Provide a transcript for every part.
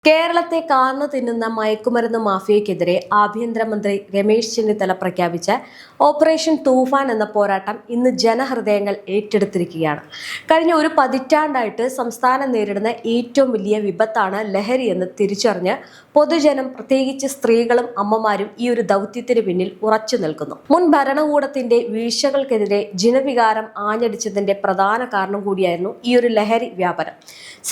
കേരളത്തെ കാർന്നു തിന്നുന്ന മയക്കുമരുന്ന് മാഫിയയ്ക്കെതിരെ ആഭ്യന്തരമന്ത്രി രമേശ് ചെന്നിത്തല പ്രഖ്യാപിച്ച ഓപ്പറേഷൻ തൂഫാൻ എന്ന പോരാട്ടം ഇന്ന് ജനഹൃദയങ്ങൾ ഏറ്റെടുത്തിരിക്കുകയാണ്. കഴിഞ്ഞ ഒരു പതിറ്റാണ്ടായിട്ട് സംസ്ഥാനം നേരിടുന്ന ഏറ്റവും വലിയ വിപത്താണ് ലഹരി എന്ന് തിരിച്ചറിഞ്ഞ് പൊതുജനം, പ്രത്യേകിച്ച് സ്ത്രീകളും അമ്മമാരും ഈ ഒരു ദൗത്യത്തിന് പിന്നിൽ ഉറച്ചു നിൽക്കുന്നു. മുൻ ഭരണകൂടത്തിന്റെ വീഴ്ചകൾക്കെതിരെ ജനവികാരം ആഞ്ഞടിച്ചതിന്റെ പ്രധാന കാരണം കൂടിയായിരുന്നു ഈ ഒരു ലഹരി വ്യാപനം.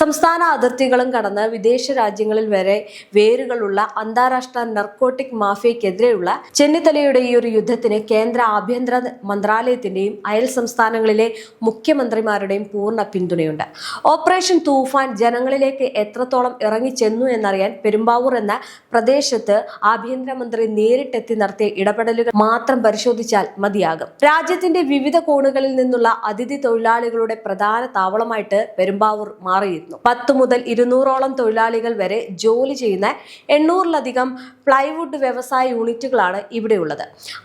സംസ്ഥാന അതിർത്തികളും കടന്ന് വിദേശ രാജ്യങ്ങളിൽ വരെ വേരുകളുള്ള അന്താരാഷ്ട്ര നർക്കോട്ടിക് മാഫിയയ്ക്കെതിരെയുള്ള ചെന്നിത്തലയുടെ ഈ ഒരു യുദ്ധത്തിന് കേന്ദ്ര ആഭ്യന്തര മന്ത്രാലയത്തിന്റെയും അയൽ സംസ്ഥാനങ്ങളിലെ മുഖ്യമന്ത്രിമാരുടെയും പൂർണ്ണ പിന്തുണയുണ്ട്. ഓപ്പറേഷൻ തൂഫാൻ ജനങ്ങളിലേക്ക് എത്രത്തോളം ഇറങ്ങിച്ചെന്നു എന്നറിയാൻ പെരുമ്പാവൂർ എന്ന പ്രദേശത്ത് ആഭ്യന്തരമന്ത്രി നേരിട്ടെത്തി നടത്തിയ ഇടപെടലുകൾ മാത്രം പരിശോധിച്ചാൽ മതിയാകും. രാജ്യത്തിന്റെ വിവിധ കോണുകളിൽ നിന്നുള്ള അതിഥി തൊഴിലാളികളുടെ പ്രധാന താവളമായിട്ട് പെരുമ്പാവൂർ മാറിയിരുന്നു. 10 മുതൽ 200ഓളം തൊഴിലാളികൾ വരെ ജോലി ചെയ്യുന്ന 800ലധികം പ്ലൈവുഡ് വ്യവസായ യൂണിറ്റുകളാണ് ഇവിടെയുള്ളത്.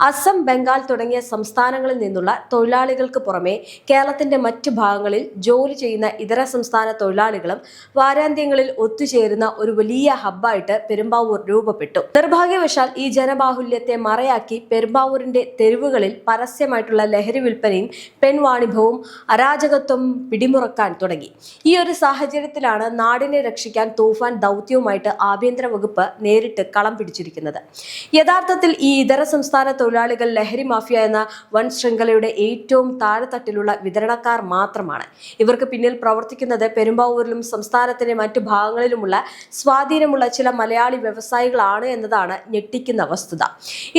അസം, ബംഗാൾ തുടങ്ങിയ സംസ്ഥാനങ്ങളിൽ നിന്നുള്ള തൊഴിലാളികൾക്ക് പുറമെ കേരളത്തിന്റെ മറ്റു ഭാഗങ്ങളിൽ ജോലി ചെയ്യുന്ന ഇതര സംസ്ഥാന തൊഴിലാളികളും വാരാന്ത്യങ്ങളിൽ ഒത്തുചേരുന്ന ഒരു വലിയ ഹബ്ബായിട്ട് പെരുമ്പാവൂർ രൂപപ്പെട്ടു. നിർഭാഗ്യവശാൽ ഈ ജനബാഹുല്യത്തെ മറയാക്കി പെരുമ്പാവൂരിന്റെ തെരുവുകളിൽ പരസ്യമായിട്ടുള്ള ലഹരി വിൽപ്പനയും പെൺവാണിഭവും അരാജകത്വം പിടിമുറക്കാൻ തുടങ്ങി. ഈ ഒരു സാഹചര്യത്തിലാണ് നാടിനെ രക്ഷിക്കാൻ തൂഫാൻ ദൗത്യവുമായിട്ട് ആഭ്യന്തര വകുപ്പ് നേരിട്ട് കളം പിടിച്ചിരിക്കുന്നത്. യഥാർത്ഥത്തിൽ ഈ ഇതര സംസ്ഥാന തൊഴിലാളികൾ ലഹരി മാഫിയ എന്ന വൻ ശൃംഖലയുടെ ഏറ്റവും താഴെത്തട്ടിലുള്ള വിതരണക്കാർ മാത്രമാണ്. ഇവർക്ക് പിന്നിൽ പ്രവർത്തിക്കുന്നത് പെരുമ്പാവൂരിലും സംസ്ഥാനത്തിന്റെ മറ്റു ഭാഗങ്ങളിലുമുള്ള സ്വാധീനമുള്ള ചില മലയാളി വ്യവസായികളാണ് എന്നതാണ് ഞെട്ടിക്കുന്ന വസ്തുത.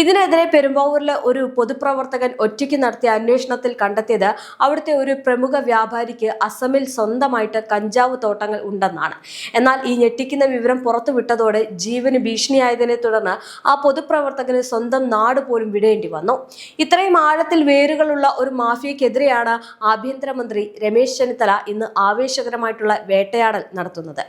ഇതിനെതിരെ പെരുമ്പാവൂരിലെ ഒരു പൊതുപ്രവർത്തകൻ ഒറ്റയ്ക്ക് നടത്തിയ അന്വേഷണത്തിൽ കണ്ടെത്തിയത് അവിടുത്തെ ഒരു പ്രമുഖ വ്യാപാരിക്ക് അസമിൽ സ്വന്തമായിട്ട് കഞ്ചാവ് തോട്ടങ്ങൾ ഉണ്ടെന്നാണ്. എന്നാൽ ഈ ഞെട്ടിക്കുന്ന വിവരം പുറത്തുവിട്ടതോടെ ജീവന് ഭീഷണിയായതിനെ തുടർന്ന് ആ പൊതുപ്രവർത്തകന് സ്വന്തം നാട് പോലും വിടേണ്ടി വന്നു. ഇത്രയും ആഴത്തിൽ വേരുകളുള്ള ഒരു മാഫിയക്കെതിരെയാണ് ആഭ്യന്തരമന്ത്രി രമേശ് ചെന്നിത്തല ഇന്ന് ആവേശകരമായിട്ടുള്ള വേട്ടയാടൽ നടത്തുന്നത്.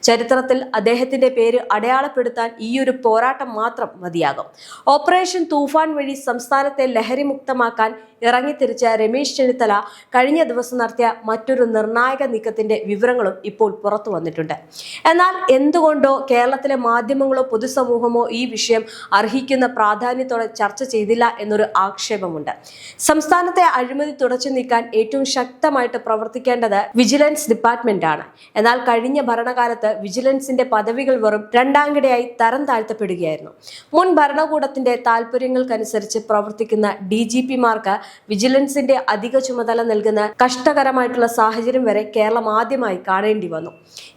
ചരിത്രത്തിൽ അദ്ദേഹത്തിന്റെ പേര് അടയാളപ്പെടുത്താൻ ഈ ഒരു പോരാട്ടം മാത്രം മതിയാകും. ഓപ്പറേഷൻ തൂഫാൻ വഴി സംസ്ഥാനത്തെ ലഹരി മുക്തമാക്കാൻ ഇറങ്ങിത്തിരിച്ച രമേശ് ചെന്നിത്തല കഴിഞ്ഞ ദിവസം നടത്തിയ മറ്റൊരു നിർണായക നീക്കത്തിന്റെ വിവരങ്ങളും ഇപ്പോൾ പുറത്തു വന്നിട്ടുണ്ട്. എന്നാൽ എന്തുകൊണ്ടോ കേരളത്തിലെ മാധ്യമങ്ങളോ പൊതുസമൂഹമോ ഈ വിഷയം അർഹിക്കുന്ന പ്രാധാന്യത്തോടെ ചർച്ച ചെയ്തില്ല എന്നൊരു ആക്ഷേപമുണ്ട്. സംസ്ഥാനത്തെ അഴിമതി തുടച്ചു നീക്കാൻ ഏറ്റവും ശക്തമായിട്ട് പ്രവർത്തിക്കേണ്ടത് വിജിലൻസ് ഡിപ്പാർട്ട്മെന്റ് ആണ്. എന്നാൽ കഴിഞ്ഞ ഭരണകാലത്ത് വിജിലൻസിന്റെ പദവികൾ വെറും രണ്ടാംകിടയായി തരം താഴ്ത്തപ്പെടുകയായിരുന്നു. മുൻ ഭരണകൂടത്തിന്റെ താല്പര്യങ്ങൾക്കനുസരിച്ച് പ്രവർത്തിക്കുന്ന DGPമാർക്ക് വിജിലൻസിന്റെ അധിക ചുമതല നൽകുന്ന കഷ്ടകരമായിട്ടുള്ള സാഹചര്യം വരെ കേരളം ആദ്യമായി കാണേണ്ടി വന്നു.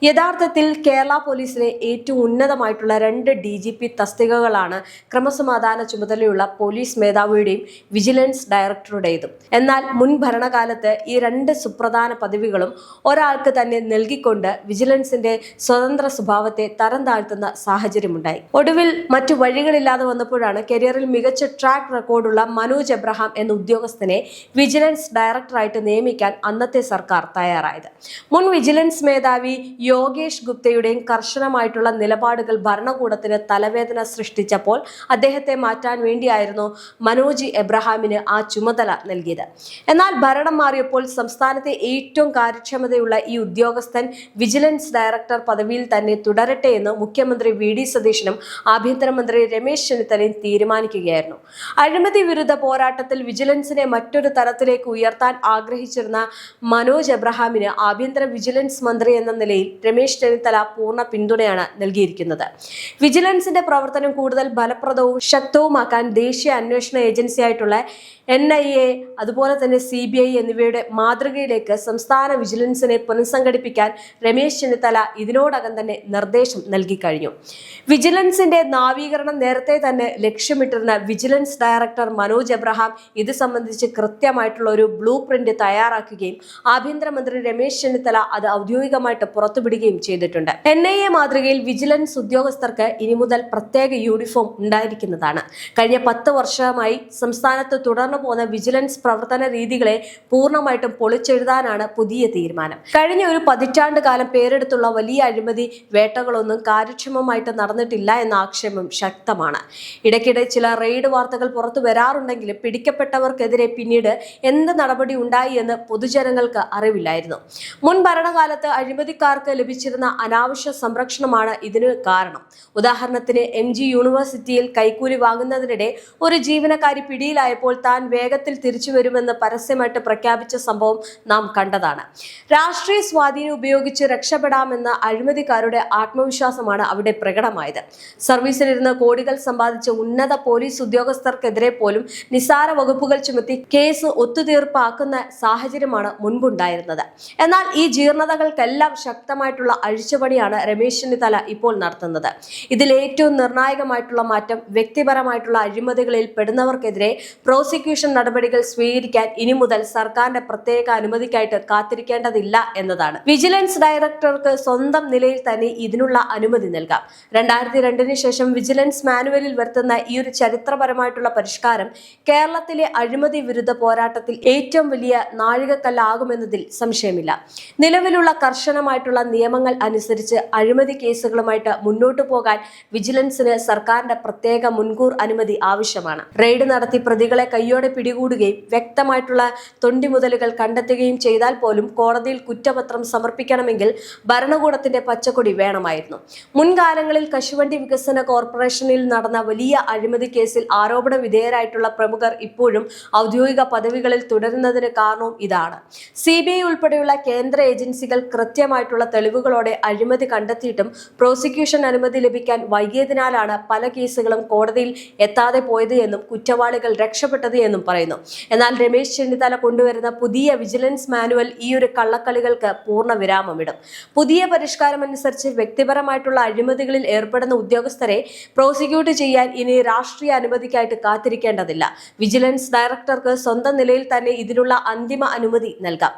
യഥാർത്ഥത്തിൽ കേരള പോലീസിലെ ഏറ്റവും ഉന്നതമായിട്ടുള്ള 2 DGP തസ്തികകളാണ് ക്രമസമാധാന ചുമതലയുള്ള പോലീസ് മേധാവിയുടെയും വിജിലൻസ് ഡയറക്ടറുടേതും. എന്നാൽ മുൻ ഭരണകാലത്ത് ഈ 2 സുപ്രധാന പദവികളും ഒരാൾക്ക് തന്നെ നൽകിക്കൊണ്ട് വിജിലൻസിന്റെ സ്വതന്ത്ര സ്വഭാവത്തെ തരം താഴ്ത്തുന്ന സാഹചര്യമുണ്ടായി. ഒടുവിൽ മറ്റു വഴികളില്ലാതെ വന്നപ്പോഴാണ് കരിയറിൽ മികച്ച ട്രാക്ക് റെക്കോർഡുള്ള മനോജ് എബ്രഹാം എന്ന ഉദ്യോഗസ്ഥനെ വിജിലൻസ് ഡയറക്ടറായിട്ട് നിയമിക്കാൻ അന്നത്തെ സർക്കാർ തയ്യാറായത്. മുൻ വിജിലൻസ് മേധാവി യോഗേഷ് ഗുപ്തയുടെയും കർശനമായിട്ടുള്ള നിലപാടുകൾ ഭരണകൂടത്തിന് തലവേദന സൃഷ്ടിച്ചപ്പോൾ അദ്ദേഹത്തെ മാറ്റാൻ വേണ്ടിയായിരുന്നു മനോജ് എബ്രഹാമിന് ആ ചുമതല നൽകിയത്. എന്നാൽ ഭരണം മാറിയപ്പോൾ സംസ്ഥാനത്തെ ഏറ്റവും കാര്യക്ഷമതയുള്ള ഈ ഉദ്യോഗസ്ഥൻ വിജിലൻസ് ഡയറക്ടർ പദവിയിൽ തന്നെ തുടരട്ടെ എന്ന് മുഖ്യമന്ത്രി VD സതീശനും ആഭ്യന്തരമന്ത്രി രമേശ് ചെന്നിത്തലയും തീരുമാനിക്കുകയായിരുന്നു. അഴിമതി വിരുദ്ധ പോരാട്ടത്തിൽ വിജിലൻസിനെ മറ്റൊരു തലത്തിലേക്ക് ഉയർത്താൻ ആഗ്രഹിച്ചിരുന്ന മനോജ് എബ്രഹാമിന് ആഭ്യന്തര വിജിലൻസ് മന്ത്രി എന്ന നിലയിൽ രമേശ് ചെന്നിത്തല പൂർണ്ണ പിന്തുണയാണ് നൽകിയിരിക്കുന്നത്. വിജിലൻസിന്റെ പ്രവർത്തനം കൂടുതൽ ഫലപ്രദവും ശക്തവുമാക്കാൻ ദേശീയ അന്വേഷണ ഏജൻസിയായിട്ടുള്ള NIA അതുപോലെ തന്നെ CBI എന്നിവയുടെ മാതൃകയിലേക്ക് സംസ്ഥാന വിജിലൻസിനെ പുനഃസംഘടിപ്പിക്കാൻ രമേശ് ചെന്നിത്തല ഇതിനോടകം തന്നെ നിർദ്ദേശം നൽകി കഴിഞ്ഞു. വിജിലൻസിന്റെ നവീകരണം നേരത്തെ തന്നെ ലക്ഷ്യമിട്ടിരുന്ന വിജിലൻസ് ഡയറക്ടർ മനോജ് എബ്രഹാം ഇത് സംബന്ധിച്ച് കൃത്യമായിട്ടുള്ള ഒരു ബ്ലൂ പ്രിന്റ് തയ്യാറാക്കുകയും ആഭ്യന്തരമന്ത്രി രമേശ് ചെന്നിത്തല അത് ഔദ്യോഗികമായിട്ട് പുറത്തുവിടുകയും ചെയ്തിട്ടുണ്ട്. NIA മാതൃകയിൽ വിജിലൻസ് ഉദ്യോഗസ്ഥർക്ക് ഇനി മുതൽ പ്രത്യേക യൂണിഫോം ഉണ്ടായിരിക്കുന്നതാണ്. കഴിഞ്ഞ 10 വർഷമായി സംസ്ഥാനത്ത് തുടർന്നു പോകുന്ന വിജിലൻസ് പ്രവർത്തന രീതികളെ പൂർണ്ണമായിട്ടും പൊളിച്ചെഴുതാനാണ് പുതിയ തീരുമാനം. കഴിഞ്ഞ ഒരു പതിറ്റാണ്ട് കാലം പേരെടുത്തുള്ള വലിയ അഴിമതി വേട്ടകളൊന്നും കാര്യക്ഷമമായിട്ട് നടന്നിട്ടില്ല എന്ന ആക്ഷേപം ശക്തമാണ്. ഇടയ്ക്കിടെ ചില റെയ്ഡ് വാർത്തകൾ പുറത്തു വരാറുണ്ടെങ്കിലും പിടിക്കപ്പെട്ടവർക്കെതിരെ പിന്നീട് എന്ത് നടപടി ഉണ്ടായി എന്ന് പൊതുജനങ്ങൾക്ക് അറിവില്ലായിരുന്നു. മുൻ ഭരണകാലത്ത് അഴിമതിക്കാർക്ക് ലഭിച്ചിരുന്ന അനാവശ്യ സംരക്ഷണമാണ് ഇതിന് കാരണം. ഉദാഹരണത്തിന് MG യൂണിവേഴ്സിറ്റിയിൽ കൈക്കൂലി വാങ്ങുന്നതിനിടെ ഒരു ജീവനക്കാരി പിടിയിലായപ്പോൾ താൻ വേഗത്തിൽ തിരിച്ചു വരുമെന്ന് പരസ്യമായിട്ട് പ്രഖ്യാപിച്ച സംഭവം നാം കണ്ടതാണ്. രാഷ്ട്രീയ സ്വാധീനം ഉപയോഗിച്ച് രക്ഷപ്പെടാമെന്ന അഴിമതിക്കാരുടെ ആത്മവിശ്വാസമാണ് അവിടെ പ്രകടമായത്. സർവീസിലിരുന്ന് കോടികൾ സമ്പാദിച്ച ഉന്നത പോലീസ് ഉദ്യോഗസ്ഥർക്കെതിരെ പോലും നിസ്സാര വകുപ്പുകൾ ചുമത്തി കേസ് ഒത്തുതീർപ്പാക്കുന്ന സാഹചര്യമാണ് മുൻപുണ്ടായിരുന്നത്. എന്നാൽ ഈ ജീർണതകൾക്കെല്ലാം ശക്തമായിട്ടുള്ള അഴിച്ചുപണിയാണ് രമേശ് ചെന്നിത്തല ഇപ്പോൾ നടത്തുന്നത്. ഇതിൽ ഏറ്റവും നിർണായകമായിട്ടുള്ള മാറ്റം വ്യക്തിപരമായിട്ടുള്ള അഴിമതികളിൽ പെടുന്നവർക്കെതിരെ പ്രോസിക്യൂഷൻ നടപടികൾ സ്വീകരിക്കാൻ ഇനി മുതൽ സർക്കാരിന്റെ പ്രത്യേക അനുമതിക്കായിട്ട് കാത്തിരിക്കേണ്ടതില്ല എന്നതാണ്. വിജിലൻസ് ഡയറക്ടർക്ക് സ്വന്തം നിലയിൽ തന്നെ ഇതിനുള്ള അനുമതി നൽകാം. 2002 ശേഷം വിജിലൻസ് മാനുവലിൽ വരുത്തുന്ന ഈ ഒരു ചരിത്രപരമായിട്ടുള്ള പരിഷ്കാരം കേരളത്തിലെ അഴിമതി വിരുദ്ധ പോരാട്ടത്തിൽ ഏറ്റവും വലിയ നാഴികക്കല്ലാകുമെന്നതിൽ സംശയമില്ല. നിലവിലുള്ള കർശനമായിട്ടുള്ള നിയമങ്ങൾ അനുസരിച്ച് അഴിമതി കേസുകളുമായിട്ട് മുന്നോട്ടു പോകാൻ വിജിലൻസിന് സർക്കാരിന്റെ പ്രത്യേക മുൻകൂർ അനുമതി ആവശ്യമാണ്. റെയ്ഡ് നടത്തി പ്രതികളെ കയ്യോടെ പിടികൂടുകയും വ്യക്തമായിട്ടുള്ള തൊണ്ടിമുതലുകൾ കണ്ടെത്തുകയും ചെയ്താൽ പോലും കോടതിയിൽ കുറ്റപത്രം സമർപ്പിക്കണമെങ്കിൽ ഭരണകൂടത്തിന്റെ പച്ചക്കൊടി വേണമായിരുന്നു. മുൻകാലങ്ങളിൽ കശുവണ്ടി വികസന കോർപ്പറേഷനിൽ നടന്ന വലിയ അഴിമതി കേസിൽ ആരോപണ വിധേയരായിട്ടുള്ള പ്രമുഖർ ഇപ്പോഴും ഔദ്യോഗിക പദവികളിൽ തുടരുന്നതിന് കാരണവും ഇതാണ്. CBI ഉൾപ്പെടെയുള്ള കേന്ദ്ര ഏജൻസികൾ കൃത്യമായിട്ടുള്ള തെളിവുകളോടെ അഴിമതി കണ്ടെത്തിയിട്ടും പ്രോസിക്യൂഷൻ അനുമതി ലഭിക്കാൻ വൈകിയതിനാലാണ് പല കേസുകളും കോടതിയിൽ എത്താതെ പോയത് എന്നും കുറ്റവാളികൾ രക്ഷപ്പെട്ടത് എന്നും പറയുന്നു. എന്നാൽ രമേശ് ചെന്നിത്തല കൊണ്ടുവരുന്ന പുതിയ വിജിലൻസ് മാനുവൽ ഈ ഒരു കള്ളക്കളികൾക്ക് പൂർണ്ണ വിരാമമിടും. പുതിയ പരിഷ്കാരം അനുസരിച്ച് വ്യക്തിപരമായിട്ടുള്ള അഴിമതികളിൽ ഏർപ്പെടുന്ന ഉദ്യോഗസ്ഥരെ പ്രോസിക്യൂട്ട് ചെയ്യാൻ ഇനി രാഷ്ട്രീയ അനുമതിക്കായിട്ട് കാത്തിരിക്കേണ്ടതില്ല. വിജിലൻസ് ഡയറക്ടർക്ക് സ്വന്തം നിലയിൽ തന്നെ ഇതിനുള്ള അന്തിമ അനുമതി നൽകാം.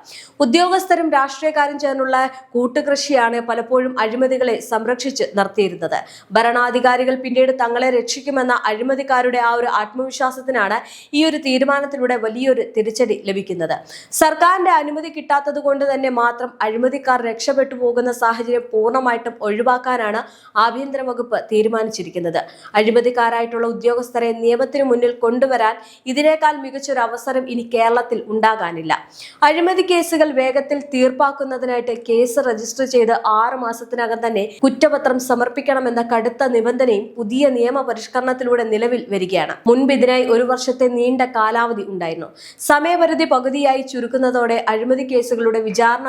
ഉദ്യോഗസ്ഥരും രാഷ്ട്രീയക്കാരും ചേർന്നുള്ള കൂട്ടുകൃഷിയാണ് പലപ്പോഴും അഴിമതികളെ സംരക്ഷിച്ച് നിർത്തിയിരുന്നത്. ഭരണാധികാരികൾ പിന്നീട് തങ്ങളെ രക്ഷിക്കുമെന്ന അഴിമതിക്കാരുടെ ആ ഒരു ആത്മവിശ്വാസത്തിനാണ് ഈ ഒരു തീരുമാനത്തിലൂടെ വലിയൊരു തിരിച്ചടി ലഭിക്കുന്നത്. സർക്കാരിന്റെ അനുമതി കിട്ടാത്തത് കൊണ്ട് തന്നെ മാത്രം അഴിമതിക്കാർ രക്ഷപ്പെട്ടു പോകുന്ന സാഹചര്യം പൂർണ്ണമായിട്ടും ഒഴിവാക്കാനാണ് ആഭ്യന്തര വകുപ്പ് തീരുമാനിച്ചിരിക്കുന്നത്. അഴിമതിക്കാരായിട്ടുള്ള ഉദ്യോഗസ്ഥരെ നിയമത്തിന് മുന്നിൽ കൊണ്ടുവരാൻ ഇതിനേക്കാൾ മികച്ചൊരു അവസരം ഇനി കേരളത്തിൽ ഉണ്ടാകാനില്ല. അഴിമതി കേസുകൾ വേഗത്തിൽ തീർപ്പാക്കുന്നതിനായിട്ട് കേസ് രജിസ്റ്റർ ചെയ്ത് 6 മാസത്തിനകം തന്നെ കുറ്റപത്രം സമർപ്പിക്കണമെന്ന കടുത്ത നിബന്ധനയും പുതിയ നിയമ പരിഷ്കരണത്തിലൂടെ നിലവിൽ വരികയാണ്. മുൻപ് ഇതിനായി 1 വർഷത്തെ നീണ്ട കാലാവധി ഉണ്ടായിരുന്നു. സമയപരിധി പകുതിയായി ചുരുക്കുന്നതോടെ അഴിമതി കേസുകളുടെ വിചാരണ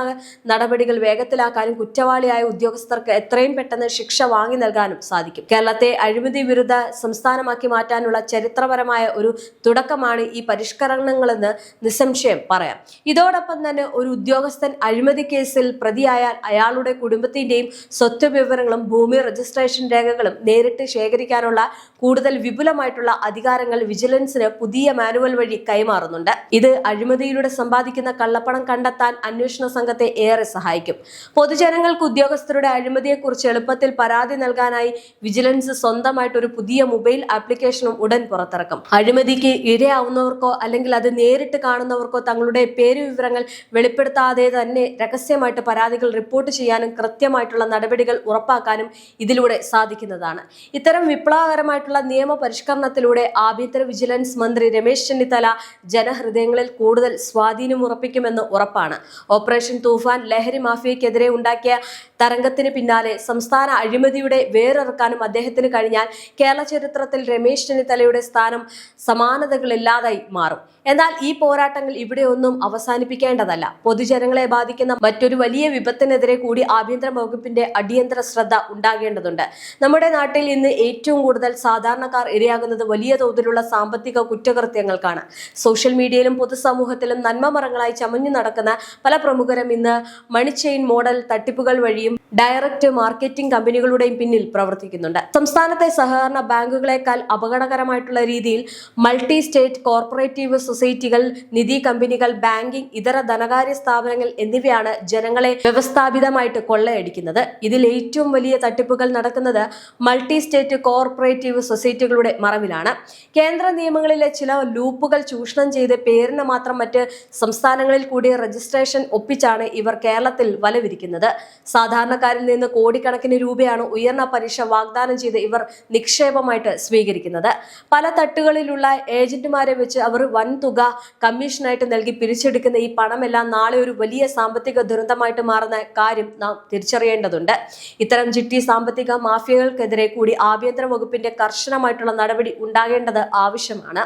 നടപടികൾ വേഗത്തിലാക്കാനും കുറ്റവാളിയായ ഉദ്യോഗസ്ഥർക്ക് എത്രയും പെട്ടെന്ന് ശിക്ഷ വാങ്ങി നൽകാനും സാധിക്കും. കേരളത്തെ അഴിമതി വിരുദ്ധ സംസ്ഥാനമാക്കി മാറ്റാനുള്ള ചരിത്രപരമായ ഒരു തുടക്കമാണ് ഈ പരിഷ്കരണങ്ങളെന്ന് നിസ്സംശയം പറയാം. ഇതോടൊപ്പം തന്നെ ഒരു ഉദ്യോഗസ്ഥൻ അഴിമതി കേസിൽ പ്രതിയായാൽ അയാളുടെ കുടുംബത്തിന്റെയും സ്വത്ത് വിവരങ്ങളും ഭൂമി രജിസ്ട്രേഷൻ രേഖകളും നേരിട്ട് ശേഖരിക്കാനുള്ള കൂടുതൽ വിപുലമായിട്ടുള്ള അധികാരങ്ങൾ വിജിലൻസിന് പുതിയ മാനുവൽ വഴി കൈമാറുന്നുണ്ട്. ഇത് അഴിമതിയിലൂടെ സമ്പാദിക്കുന്ന കള്ളപ്പണം കണ്ടെത്താൻ അന്വേഷണ സംഘത്തെ ഏറെ സഹായിക്കും. പൊതുജനങ്ങൾക്ക് ഉദ്യോഗസ്ഥരുടെ അഴിമതിയെക്കുറിച്ച് എളുപ്പത്തിൽ പരാതി നൽകാനായി വിജിലൻസ് സ്വന്തമായിട്ട് ഒരു പുതിയ മൊബൈൽ ആപ്ലിക്കേഷനും ഉടൻ പുറത്തിറക്കും. അഴിമതിക്ക് ഇരയാവുന്നവർക്കോ അല്ലെങ്കിൽ അത് നേരിട്ട് കാണുന്നവർക്കോ തങ്ങളുടെ പേര് വിവരങ്ങൾ വെളിപ്പെടുത്താതെ തന്നെ രഹസ്യമായിട്ട് പരാതികൾ റിപ്പോർട്ട് ചെയ്യാനും കൃത്യമായിട്ടുള്ള നടപടികൾ ഉറപ്പാക്കാനും ഇതിലൂടെ സാധിക്കുന്നതാണ്. ഇത്തരം വിപ്ലവകരമായിട്ടുള്ള നിയമ പരിഷ്കരണത്തിലൂടെ ആഭ്യന്തര വിജിലൻസ് മന്ത്രി രമേശ് ചെന്നിത്തല ജനഹൃദയങ്ങളിൽ കൂടുതൽ സ്വാധീനം ഉറപ്പിക്കുമെന്ന് ഉറപ്പാണ്. ഓപ്പറേഷൻ തൂഫാൻ ലഹരി മാഫിയക്കെതിരെ ഉണ്ടാക്കിയ തരംഗത്തിന് പിന്നാലെ സംസ്ഥാന അഴിമതിയുടെ വേറിറക്കാനും അദ്ദേഹത്തിന് കഴിഞ്ഞാൽ കേരള ചരിത്രത്തിൽ രമേശ് ചെന്നിത്തലയുടെ സ്ഥാനം സമാനതകളില്ലാതായി മാറും. എന്നാൽ ഈ പോരാട്ടങ്ങൾ ഇവിടെ ഒന്നും അവസാനിപ്പിക്കേണ്ടതല്ല. പൊതുജനങ്ങളെ ബാധിക്കുന്ന മറ്റൊരു വലിയ വിപത്തിനെതിരെ കൂടി ആഭ്യന്തര വകുപ്പിന്റെ അടിയന്തര ശ്രദ്ധ ഉണ്ടാകേണ്ടതുണ്ട്. നമ്മുടെ നാട്ടിൽ ഇന്ന് ഏറ്റവും കൂടുതൽ സാധാരണക്കാർ ഇരയാകുന്നത് വലിയ തോതിലുള്ള സാമ്പത്തിക കുറ്റകൃത്യങ്ങൾക്കാണ്. സോഷ്യൽ മീഡിയയിലും പൊതുസമൂഹത്തിലും നന്മമരങ്ങളായി ചമഞ്ഞു നടക്കുന്ന പല പ്രമുഖരും ഇന്ന് മണി ചെയിൻ മോഡൽ തട്ടിപ്പുകൾ വഴിയും ഡയറക്റ്റ് മാർക്കറ്റിംഗ് കമ്പനികളുടെയും പിന്നിൽ പ്രവർത്തിക്കുന്നുണ്ട്. സംസ്ഥാനത്തെ സഹകരണ ബാങ്കുകളെക്കാൾ അപകടകരമായിട്ടുള്ള രീതിയിൽ മൾട്ടി സ്റ്റേറ്റ് കോർപ്പറേറ്റീവ് സൊസൈറ്റികൾ, നിധി കമ്പനികൾ, ബാങ്കിംഗ്, ഇതര ധനകാര്യ സ്ഥാപനങ്ങൾ എന്നിവയാണ് ജനങ്ങളെ വ്യവസ്ഥാപിതമായിട്ട് കൊള്ളയടിക്കുന്നത്. ഇതിൽ ഏറ്റവും വലിയ തട്ടിപ്പുകൾ നടക്കുന്നത് മൾട്ടി സ്റ്റേറ്റ് കോർപ്പറേറ്റീവ് സൊസൈറ്റികളുടെ മറവിലാണ്. കേന്ദ്ര നിയമങ്ങളിലെ ചില ലൂപ്പുകൾ ചൂഷണം ചെയ്ത് പേരിന് മാത്രം മറ്റ് സംസ്ഥാനങ്ങളിൽ കൂടി രജിസ്ട്രേഷൻ ഒപ്പിച്ചാണ് ഇവർ കേരളത്തിൽ വലവിരിക്കുന്നത്. സാധാരണക്കാരിൽ നിന്ന് കോടിക്കണക്കിന് രൂപയാണ് ഉയർന്ന പലിശ വാഗ്ദാനം ചെയ്ത് ഇവർ നിക്ഷേപമായിട്ട് സ്വീകരിക്കുന്നത്. പല തട്ടുകളിലുള്ള ഏജന്റുമാരെ വെച്ച് അവർ വൻതുക കമ്മീഷനായിട്ട് നൽകി പിരിച്ചെടുക്കുന്ന ഈ പണമെല്ലാം നാളെ ഒരു വലിയ സാമ്പത്തിക ദുരന്തമായിട്ട് മാറുന്ന കാര്യം നാം തിരിച്ചറിയേണ്ടതുണ്ട്. ഇത്തരം ചിട്ടി സാമ്പത്തിക മാഫിയകൾക്കെതിരെ കൂടി ആഭ്യന്തര വകുപ്പിന്റെ കർശനമായിട്ടുള്ള നടപടി ഉണ്ടാകേണ്ടത് ആവശ്യമാണ്.